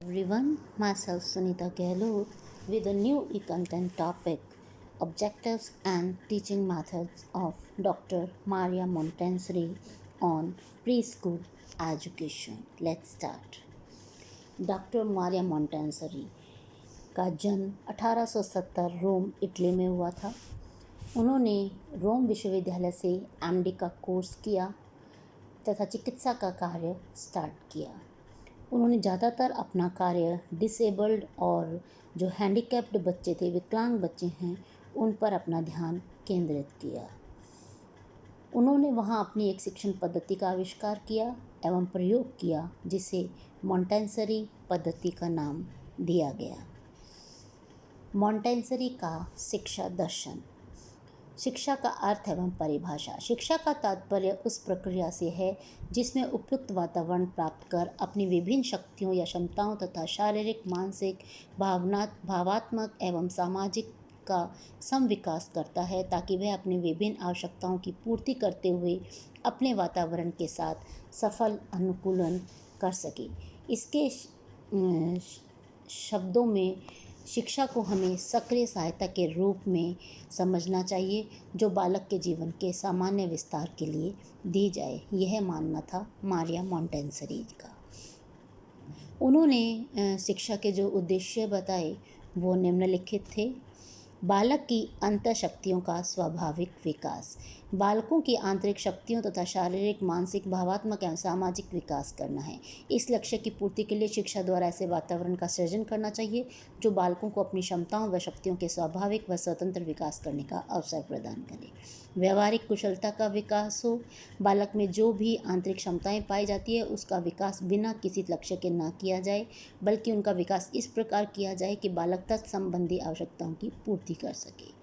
Everyone, myself Sunita Gehlot with a new e-content topic, Objectives and Teaching Methods of Dr. Maria Montessori on Preschool Education. Let's start. Doctor Maria Montessori का जन्म 1870 रोम, Italy में हुआ था। उन्होंने रोम विश्वविद्यालय से MD का कोर्स किया तथा चिकित्सा का कार्य स्टार्ट किया। उन्होंने ज़्यादातर अपना कार्य डिसेबल्ड और जो हैंडीकैप्ड बच्चे थे, विकलांग बच्चे हैं, उन पर अपना ध्यान केंद्रित किया। उन्होंने वहाँ अपनी एक शिक्षण पद्धति का आविष्कार किया एवं प्रयोग किया, जिसे मोंटेसरी पद्धति का नाम दिया गया। मोंटेसरी का शिक्षा दर्शन। शिक्षा का अर्थ एवं परिभाषा। शिक्षा का तात्पर्य उस प्रक्रिया से है जिसमें उपयुक्त वातावरण प्राप्त कर अपनी विभिन्न शक्तियों या क्षमताओं तथा शारीरिक, मानसिक, भावात्मक एवं सामाजिक का सम विकास करता है, ताकि वह अपनी विभिन्न आवश्यकताओं की पूर्ति करते हुए अपने वातावरण के साथ सफल अनुकूलन कर सके। इसके शब्दों में शिक्षा को हमें सक्रिय सहायता के रूप में समझना चाहिए, जो बालक के जीवन के सामान्य विस्तार के लिए दी जाए। यह मानना था मारिया मोंटेसरी का। उन्होंने शिक्षा के जो उद्देश्य बताए वो निम्नलिखित थे। बालक की अंतःशक्तियों का स्वाभाविक विकास। बालकों की आंतरिक शक्तियों तथा शारीरिक, मानसिक, भावात्मक एवं सामाजिक विकास करना है। इस लक्ष्य की पूर्ति के लिए शिक्षा द्वारा ऐसे वातावरण का सृजन करना चाहिए जो बालकों को अपनी क्षमताओं व शक्तियों के स्वाभाविक व स्वतंत्र विकास करने का अवसर प्रदान करे। व्यवहारिक कुशलता का विकास हो। बालक में जो भी आंतरिक क्षमताएं पाई जाती है, उसका विकास बिना किसी लक्ष्य के न किया जाए, बल्कि उनका विकास इस प्रकार किया जाए कि बालक तत्संबंधी आवश्यकताओं की पूर्ति कर सके।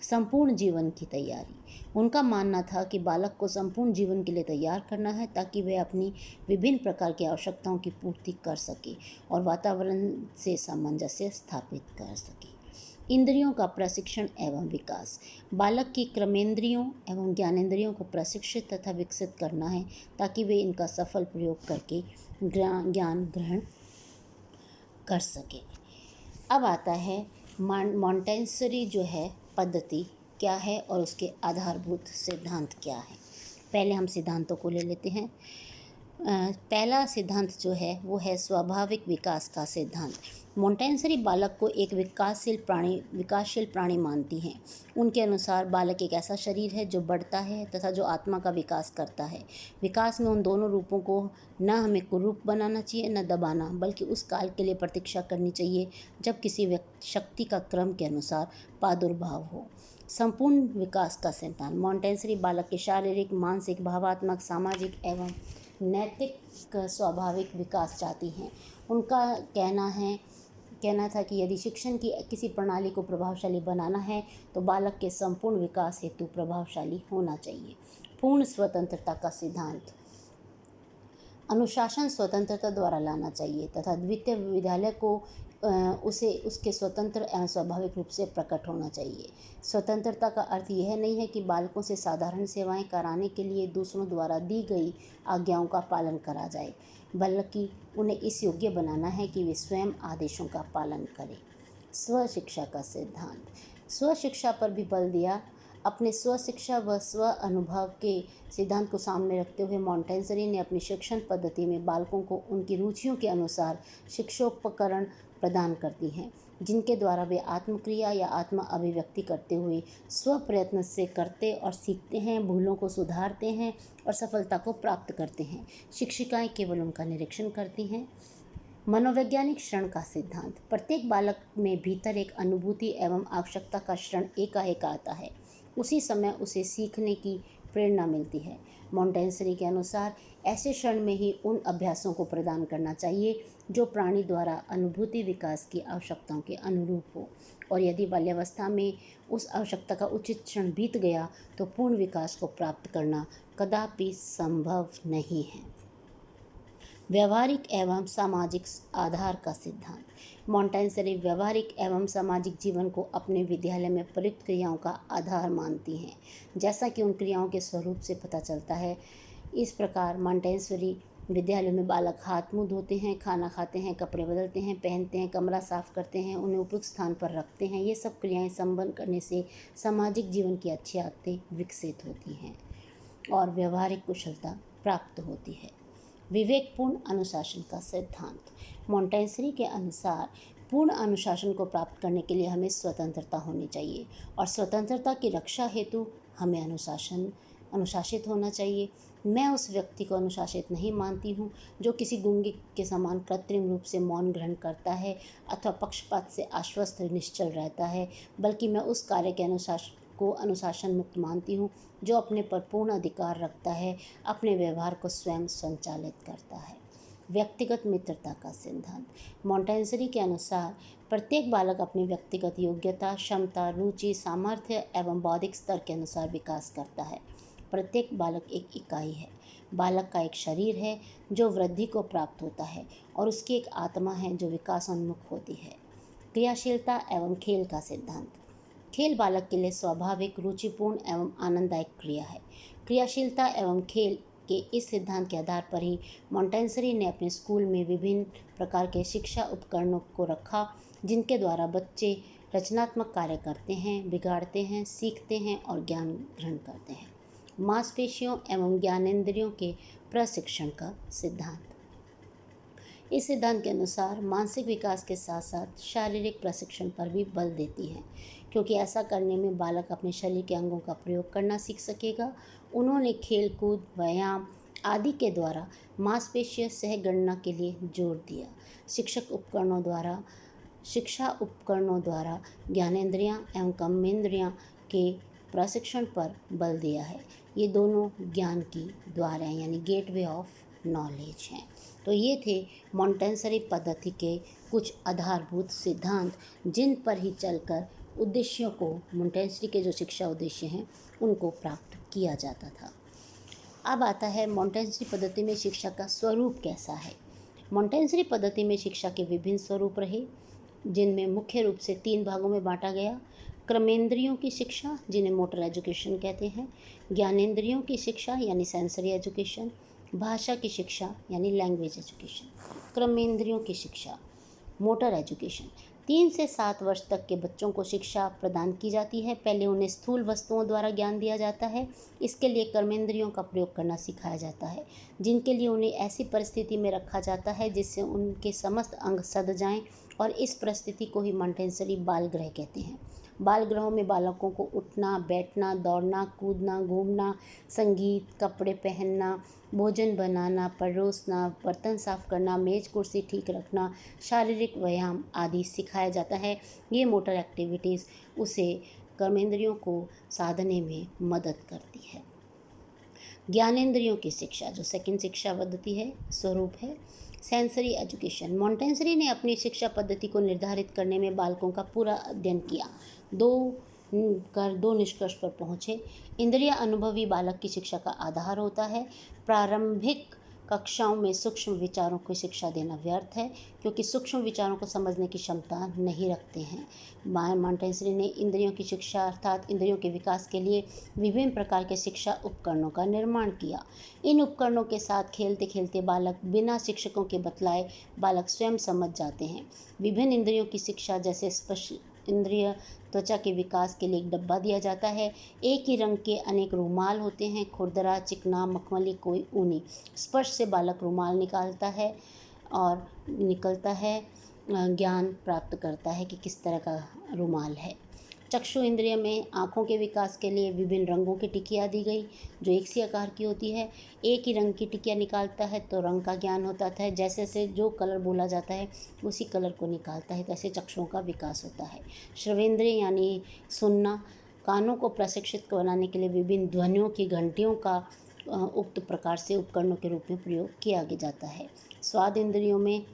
संपूर्ण जीवन की तैयारी। उनका मानना था कि बालक को संपूर्ण जीवन के लिए तैयार करना है, ताकि वह अपनी विभिन्न प्रकार की आवश्यकताओं की पूर्ति कर सके और वातावरण से सामंजस्य स्थापित कर सके। इंद्रियों का प्रशिक्षण एवं विकास। बालक की कर्मेंद्रियों एवं ज्ञानेंद्रियों को प्रशिक्षित तथा विकसित करना है, ताकि वे इनका सफल प्रयोग करके ज्ञान ग्रहण कर सके। अब आता है मोंटेसरी जो है पद्धति क्या है और उसके आधारभूत सिद्धांत क्या है। पहले हम सिद्धांतों को ले लेते हैं। पहला सिद्धांत जो है वो है स्वाभाविक विकास का सिद्धांत। मोंटेसरी बालक को एक विकासशील प्राणी मानती हैं। उनके अनुसार बालक एक ऐसा शरीर है जो बढ़ता है तथा जो आत्मा का विकास करता है। विकास में उन दोनों रूपों को न हमें कुरूप बनाना चाहिए न दबाना, बल्कि उस काल के लिए प्रतीक्षा करनी चाहिए जब किसी शक्ति का क्रम के अनुसार प्रादुर्भाव हो। संपूर्ण विकास का सिद्धांत। मोंटेसरी बालक के शारीरिक, मानसिक, भावात्मक, सामाजिक एवं नैतिक स्वाभाविक विकास चाहती हैं। उनका कहना था कि यदि शिक्षण की किसी प्रणाली को प्रभावशाली बनाना है तो बालक के संपूर्ण विकास हेतु प्रभावशाली होना चाहिए। पूर्ण स्वतंत्रता का सिद्धांत। अनुशासन स्वतंत्रता द्वारा लाना चाहिए तथा द्वितीय विद्यालय को उसके स्वतंत्र एवं स्वाभाविक रूप से प्रकट होना चाहिए। स्वतंत्रता का अर्थ यह नहीं है कि बालकों से साधारण सेवाएं कराने के लिए दूसरों द्वारा दी गई आज्ञाओं का पालन करा जाए, बल्कि उन्हें इस योग्य बनाना है कि वे स्वयं आदेशों का पालन करें। स्व शिक्षा का सिद्धांत। स्व शिक्षा पर भी बल दिया। अपने स्व शिक्षा व स्व अनुभव के सिद्धांत को सामने रखते हुए मोंटेसरी ने अपनी शिक्षण पद्धति में बालकों को उनकी रुचियों के अनुसार शिक्षोपकरण प्रदान करती हैं, जिनके द्वारा वे आत्मक्रिया या आत्म अभिव्यक्ति करते हुए स्व प्रयत्न से करते और सीखते हैं, भूलों को सुधारते हैं और सफलता को प्राप्त करते हैं। शिक्षिकाएं केवल उनका निरीक्षण करती हैं। मनोवैज्ञानिक क्षण का सिद्धांत। प्रत्येक बालक में भीतर एक अनुभूति एवं आवश्यकता का क्षण एकाएक आता है। उसी समय उसे सीखने की प्रेरणा मिलती है। मोंटेसरी के अनुसार ऐसे क्षण में ही उन अभ्यासों को प्रदान करना चाहिए जो प्राणी द्वारा अनुभूति विकास की आवश्यकताओं के अनुरूप हो, और यदि बाल्यावस्था में उस आवश्यकता का उचित क्षण बीत गया तो पूर्ण विकास को प्राप्त करना कदापि संभव नहीं है। व्यवहारिक एवं सामाजिक आधार का सिद्धांत। मोंटेसरी व्यवहारिक एवं सामाजिक जीवन को अपने विद्यालय में प्रयुक्त क्रियाओं का आधार मानती हैं, जैसा कि उन क्रियाओं के स्वरूप से पता चलता है। इस प्रकार मोंटेसरी विद्यालयों में बालक हाथ मुंह धोते हैं, खाना खाते हैं, कपड़े बदलते हैं, पहनते हैं, कमरा साफ करते हैं, उन्हें उपयुक्त स्थान पर रखते हैं। ये सब क्रियाएं संपन्न करने से सामाजिक जीवन की अच्छी आदतें विकसित होती हैं और व्यवहारिक कुशलता प्राप्त होती है। विवेकपूर्ण अनुशासन का सिद्धांत। मॉन्टेसरी के अनुसार पूर्ण अनुशासन को प्राप्त करने के लिए हमें स्वतंत्रता होनी चाहिए और स्वतंत्रता की रक्षा हेतु हमें अनुशासित होना चाहिए। मैं उस व्यक्ति को अनुशासित नहीं मानती हूँ जो किसी गूंगे के समान कृत्रिम रूप से मौन ग्रहण करता है अथवा पक्षपात से आश्वस्त निश्चल रहता है, बल्कि मैं उस कार्य के अनुशासन मुक्त मानती हूँ जो अपने पर पूर्ण अधिकार रखता है, अपने व्यवहार को स्वयं संचालित करता है। व्यक्तिगत मित्रता का सिद्धांत। मॉन्टेसरी के अनुसार प्रत्येक बालक अपनी व्यक्तिगत योग्यता, क्षमता, रुचि, सामर्थ्य एवं बौद्धिक स्तर के अनुसार विकास करता है। प्रत्येक बालक एक इकाई है। बालक का एक शरीर है जो वृद्धि को प्राप्त होता है और उसकी एक आत्मा है जो विकासोन्मुख होती है। क्रियाशीलता एवं खेल का सिद्धांत। खेल बालक के लिए स्वाभाविक, रुचिपूर्ण एवं आनंददायक क्रिया है। क्रियाशीलता एवं खेल के इस सिद्धांत के आधार पर ही मॉन्टेसरी ने अपने स्कूल में विभिन्न प्रकार के शिक्षा उपकरणों को रखा, जिनके द्वारा बच्चे रचनात्मक कार्य करते हैं, बिगाड़ते हैं, सीखते हैं और ज्ञान ग्रहण करते हैं। मांसपेशियों एवं ज्ञानेंद्रियों के प्रशिक्षण का सिद्धांत। इस सिद्धांत के अनुसार मानसिक विकास के साथ साथ शारीरिक प्रशिक्षण पर भी बल देती है, क्योंकि ऐसा करने में बालक अपने शरीर के अंगों का प्रयोग करना सीख सकेगा। उन्होंने खेल कूद, व्यायाम आदि के द्वारा मांसपेशीय सहगणना के लिए जोर दिया। शिक्षा उपकरणों द्वारा ज्ञानेंद्रियां एवं कर्मेंद्रियां के प्रशिक्षण पर बल दिया है। ये दोनों ज्ञान की द्वार हैं, यानी गेटवे ऑफ नॉलेज हैं। तो ये थे मॉन्टेसरी पद्धति के कुछ आधारभूत सिद्धांत, जिन पर ही चलकर उद्देश्यों को, मॉन्टेसरी के जो शिक्षा उद्देश्य हैं उनको प्राप्त किया जाता था। अब आता है मॉन्टेसरी पद्धति में शिक्षा का स्वरूप कैसा है। मॉन्टेसरी पद्धति में शिक्षा के विभिन्न स्वरूप रहे, जिनमें मुख्य रूप से 3 भागों में बांटा गया। कर्मेंद्रियों की शिक्षा, जिन्हें मोटर एजुकेशन कहते हैं, ज्ञानेंद्रियों की शिक्षा यानी सेंसरी एजुकेशन, भाषा की शिक्षा यानी लैंग्वेज एजुकेशन। कर्मेंद्रियों की शिक्षा, मोटर एजुकेशन। 3 से 7 वर्ष तक के बच्चों को शिक्षा प्रदान की जाती है। पहले उन्हें स्थूल वस्तुओं द्वारा ज्ञान दिया जाता है। इसके लिए कर्मेंद्रियों का प्रयोग करना सिखाया जाता है, जिनके लिए उन्हें ऐसी परिस्थिति में रखा जाता है जिससे उनके समस्त अंग सध जाएं, और इस परिस्थिति को ही मॉन्टेसरी बाल गृह कहते हैं। बाल गृहों में बालकों को उठना, बैठना, दौड़ना, कूदना, घूमना, संगीत, कपड़े पहनना, भोजन बनाना, परोसना, बर्तन साफ करना, मेज कुर्सी ठीक रखना, शारीरिक व्यायाम आदि सिखाया जाता है। ये मोटर एक्टिविटीज़ उसे कर्मेंद्रियों को साधने में मदद करती है। ज्ञानेंद्रियों की शिक्षा, जो सेकंड शिक्षा पद्धति है, स्वरूप है सेंसरी एजुकेशन। मॉन्टेसरी ने अपनी शिक्षा पद्धति को निर्धारित करने में बालकों का पूरा अध्ययन किया। दो निष्कर्ष पर पहुँचे। इंद्रिय अनुभवी बालक की शिक्षा का आधार होता है। प्रारंभिक कक्षाओं में सूक्ष्म विचारों की शिक्षा देना व्यर्थ है, क्योंकि सूक्ष्म विचारों को समझने की क्षमता नहीं रखते हैं। मॉन्टेसरी ने इंद्रियों की शिक्षा अर्थात इंद्रियों के विकास के लिए विभिन्न प्रकार के शिक्षा उपकरणों का निर्माण किया। इन उपकरणों के साथ खेलते खेलते बालक बिना शिक्षकों के बतलाए बालक स्वयं समझ जाते हैं। विभिन्न इंद्रियों की शिक्षा, जैसे स्पर्श इंद्रिय, त्वचा के विकास के लिए एक डब्बा दिया जाता है। एक ही रंग के अनेक रुमाल होते हैं, खुरदरा, चिकना, मखमली, कोई ऊनी। स्पर्श से बालक रुमाल निकालता है और ज्ञान प्राप्त करता है कि किस तरह का रुमाल है। चक्षु इंद्रिय में आँखों के विकास के लिए विभिन्न रंगों की टिकिया दी गई, जो एक सी आकार की होती है। एक ही रंग की टिकिया निकालता है तो रंग का ज्ञान होता है। जैसे जैसे जो कलर बोला जाता है उसी कलर को निकालता है, तैसे चक्षुओं का विकास होता है। श्रवेंद्रिय यानी सुनना, कानों को प्रशिक्षित बनाने के लिए विभिन्न ध्वनियों की घंटियों का उक्त प्रकार से उपकरणों के रूप में प्रयोग किया जाता है। स्वाद इंद्रियों में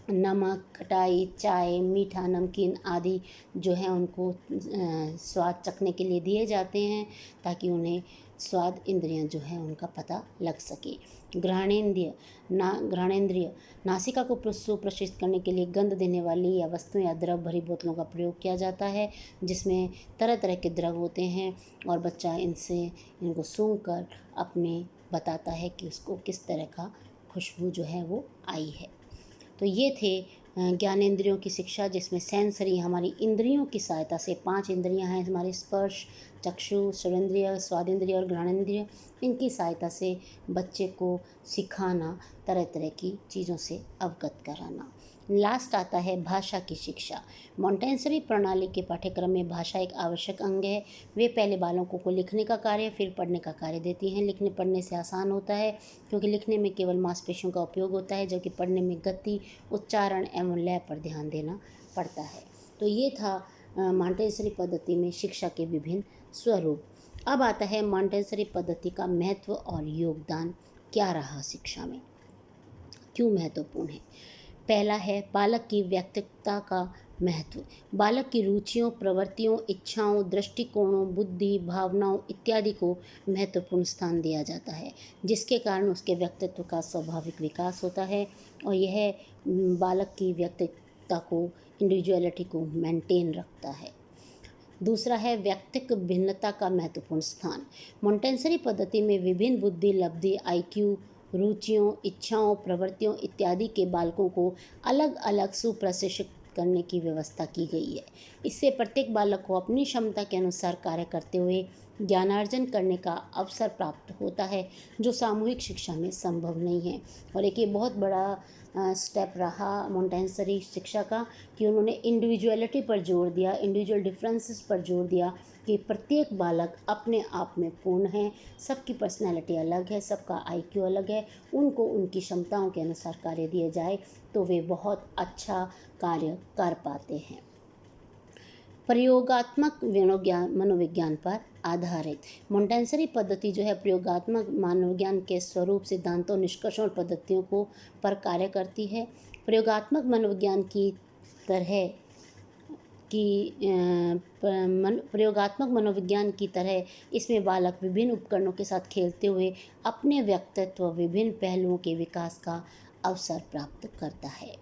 नमक, खटाई, चाय, मीठा, नमकीन आदि जो है उनको स्वाद चखने के लिए दिए जाते हैं, ताकि उन्हें स्वाद इंद्रियां जो है उनका पता लग सके। घ्राणेंद्रिय नासिका को सुप्रशित करने के लिए गंध देने वाली या वस्तुएं या द्रव भरी बोतलों का प्रयोग किया जाता है, जिसमें तरह तरह के द्रव होते हैं और बच्चा इनको सूंघ कर अपने बताता है कि उसको किस तरह का खुशबू जो है वो आई है। तो ये थे ज्ञानेंद्रियों की शिक्षा, जिसमें सेंसरी हमारी इंद्रियों की सहायता से 5 इंद्रियां हैं हमारे, स्पर्श, चक्षु, श्रवणेंद्रिय, स्वादेंद्रिय और घ्राणेंद्रिय। इनकी सहायता से बच्चे को सिखाना, तरह तरह की चीज़ों से अवगत कराना। लास्ट आता है भाषा की शिक्षा। मॉन्टेसरी प्रणाली के पाठ्यक्रम में भाषा एक आवश्यक अंग है। वे पहले बालकों को लिखने का कार्य फिर पढ़ने का कार्य देती हैं। लिखने पढ़ने से आसान होता है, क्योंकि लिखने में केवल मांसपेशियों का उपयोग होता है, जबकि पढ़ने में गति, उच्चारण एवं लय पर ध्यान देना पड़ता है। तो ये था मॉन्टेसरी पद्धति में शिक्षा के विभिन्न स्वरूप। अब आता है मॉन्टेसरी पद्धति का महत्व और योगदान क्या रहा शिक्षा में, क्यों महत्वपूर्ण है। पहला है बालक की व्यक्तित्वता का महत्व। बालक की रुचियों, प्रवृत्तियों, इच्छाओं, दृष्टिकोणों, बुद्धि, भावनाओं इत्यादि को महत्वपूर्ण स्थान दिया जाता है, जिसके कारण उसके व्यक्तित्व का स्वाभाविक विकास होता है और यह बालक की व्यक्तित्वता को, इंडिविजुअलिटी को मेंटेन रखता है। दूसरा है व्यक्तिक भिन्नता का महत्वपूर्ण स्थान। मॉन्टेसरी पद्धति में विभिन्न बुद्धि, लब्धि, IQ, रुचियों, इच्छाओं, प्रवृत्तियों इत्यादि के बालकों को अलग अलग सुप्रशिक्षित करने की व्यवस्था की गई है। इससे प्रत्येक बालक को अपनी क्षमता के अनुसार कार्य करते हुए ज्ञानार्जन करने का अवसर प्राप्त होता है, जो सामूहिक शिक्षा में संभव नहीं है। और एक ये बहुत बड़ा स्टेप रहा मॉन्टेसरी शिक्षा का कि उन्होंने इंडिविजुअलिटी पर जोर दिया, इंडिविजुअल डिफरेंसेस पर जोर दिया कि प्रत्येक बालक अपने आप में पूर्ण है, सबकी पर्सनैलिटी अलग है, सबका IQ अलग है, उनको उनकी क्षमताओं के अनुसार कार्य दिया जाए तो वे बहुत अच्छा कार्य कर पाते हैं। प्रयोगात्मक मनोविज्ञान पर आधारित मॉन्टेसरी पद्धति जो है प्रयोगात्मक मनोविज्ञान के स्वरूप, सिद्धांतों, निष्कर्षों और पद्धतियों को पर कार्य करती है। प्रयोगात्मक मनोविज्ञान की तरह प्रयोगात्मक मनोविज्ञान की तरह इसमें बालक विभिन्न उपकरणों के साथ खेलते हुए अपने व्यक्तित्व विभिन्न पहलुओं के विकास का अवसर प्राप्त करता है।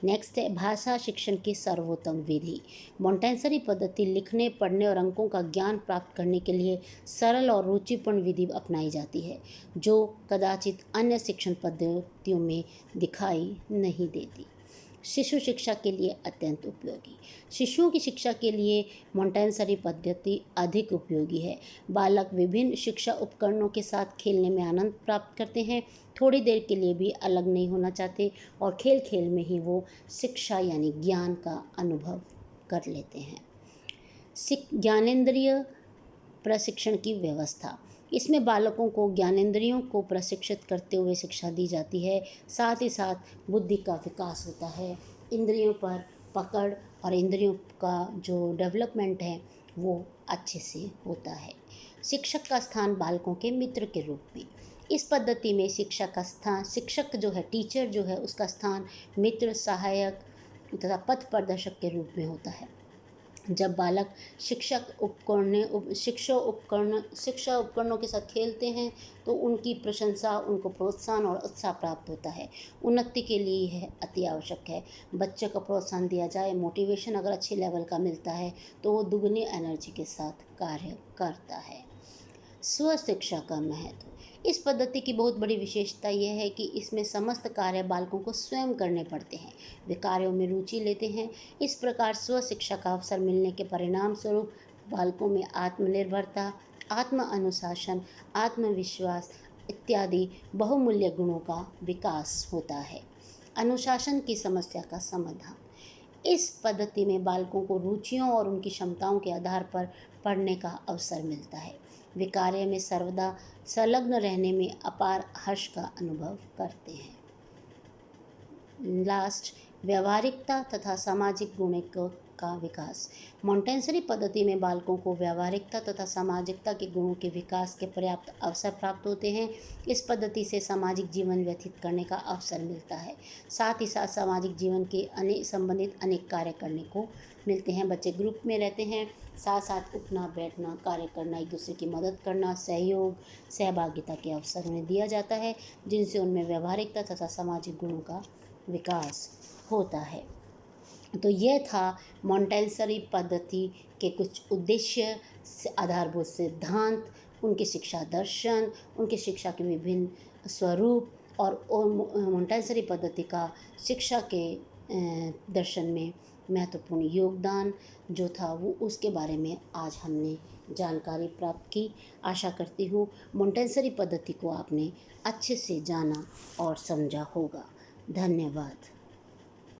नेक्स्ट है भाषा शिक्षण की सर्वोत्तम विधि। मॉन्टेसरी पद्धति लिखने, पढ़ने और अंकों का ज्ञान प्राप्त करने के लिए सरल और रुचिपूर्ण विधि अपनाई जाती है, जो कदाचित अन्य शिक्षण पद्धतियों में दिखाई नहीं देती। शिशु शिक्षा के लिए अत्यंत उपयोगी। शिशुओं की शिक्षा के लिए मॉन्टेसरी पद्धति अधिक उपयोगी है। बालक विभिन्न शिक्षा उपकरणों के साथ खेलने में आनंद प्राप्त करते हैं, थोड़ी देर के लिए भी अलग नहीं होना चाहते और खेल खेल में ही वो शिक्षा यानी ज्ञान का अनुभव कर लेते हैं। ज्ञानेंद्रिय प्रशिक्षण की व्यवस्था। इसमें बालकों को ज्ञानेंद्रियों को प्रशिक्षित करते हुए शिक्षा दी जाती है, साथ ही साथ बुद्धि का विकास होता है, इंद्रियों पर पकड़ और इंद्रियों का जो डेवलपमेंट है वो अच्छे से होता है। शिक्षक का स्थान बालकों के मित्र के रूप में। इस पद्धति में शिक्षक का स्थान, शिक्षक जो है, टीचर जो है, उसका स्थान मित्र, सहायक तथा पथ प्रदर्शक के रूप में होता है। जब बालक शिक्षा उपकरणों के साथ खेलते हैं तो उनकी प्रशंसा, उनको प्रोत्साहन और उत्साह प्राप्त होता है। उन्नति के लिए यह अति आवश्यक है। बच्चे को प्रोत्साहन दिया जाए, मोटिवेशन अगर अच्छे लेवल का मिलता है तो वो दुगनी एनर्जी के साथ कार्य करता है। स्व शिक्षा का महत्व। इस पद्धति की बहुत बड़ी विशेषता यह है कि इसमें समस्त कार्य बालकों को स्वयं करने पड़ते हैं। वे कार्यों में रुचि लेते हैं। इस प्रकार स्व शिक्षा का अवसर मिलने के परिणाम स्वरूप बालकों में आत्मनिर्भरता, आत्म अनुशासन, आत्मविश्वास इत्यादि बहुमूल्य गुणों का विकास होता है। अनुशासन की समस्या का समाधान। इस पद्धति में बालकों को रुचियों और उनकी क्षमताओं के आधार पर पढ़ने का अवसर मिलता है। वे कार्य में सर्वदा संलग्न रहने में अपार हर्ष का अनुभव करते हैं। लास्ट, व्यावहारिकता तथा सामाजिक गुणों का विकास। मॉन्टेसरी पद्धति में बालकों को व्यावहारिकता तथा सामाजिकता के गुणों के विकास के पर्याप्त अवसर प्राप्त होते हैं। इस पद्धति से सामाजिक जीवन व्यतीत करने का अवसर मिलता है। साथ ही साथ सामाजिक जीवन के संबंधित अनेक कार्य करने को मिलते हैं। बच्चे ग्रुप में रहते हैं, साथ साथ उठना बैठना, कार्य करना, एक दूसरे की मदद करना, सहयोग, सहभागिता के अवसर उन्हें दिया जाता है, जिनसे उनमें व्यावहारिकता तथा सामाजिक गुणों का विकास होता है। तो यह था मॉन्टेसरी पद्धति के कुछ उद्देश्य, आधारभूत सिद्धांत, उनके शिक्षा दर्शन, उनके शिक्षा के विभिन्न स्वरूप और मोंटेसरी पद्धति का शिक्षा के दर्शन में महत्वपूर्ण योगदान जो था वो उसके बारे में आज हमने जानकारी प्राप्त की। आशा करती हूँ मोंटेसरी पद्धति को आपने अच्छे से जाना और समझा होगा। धन्यवाद।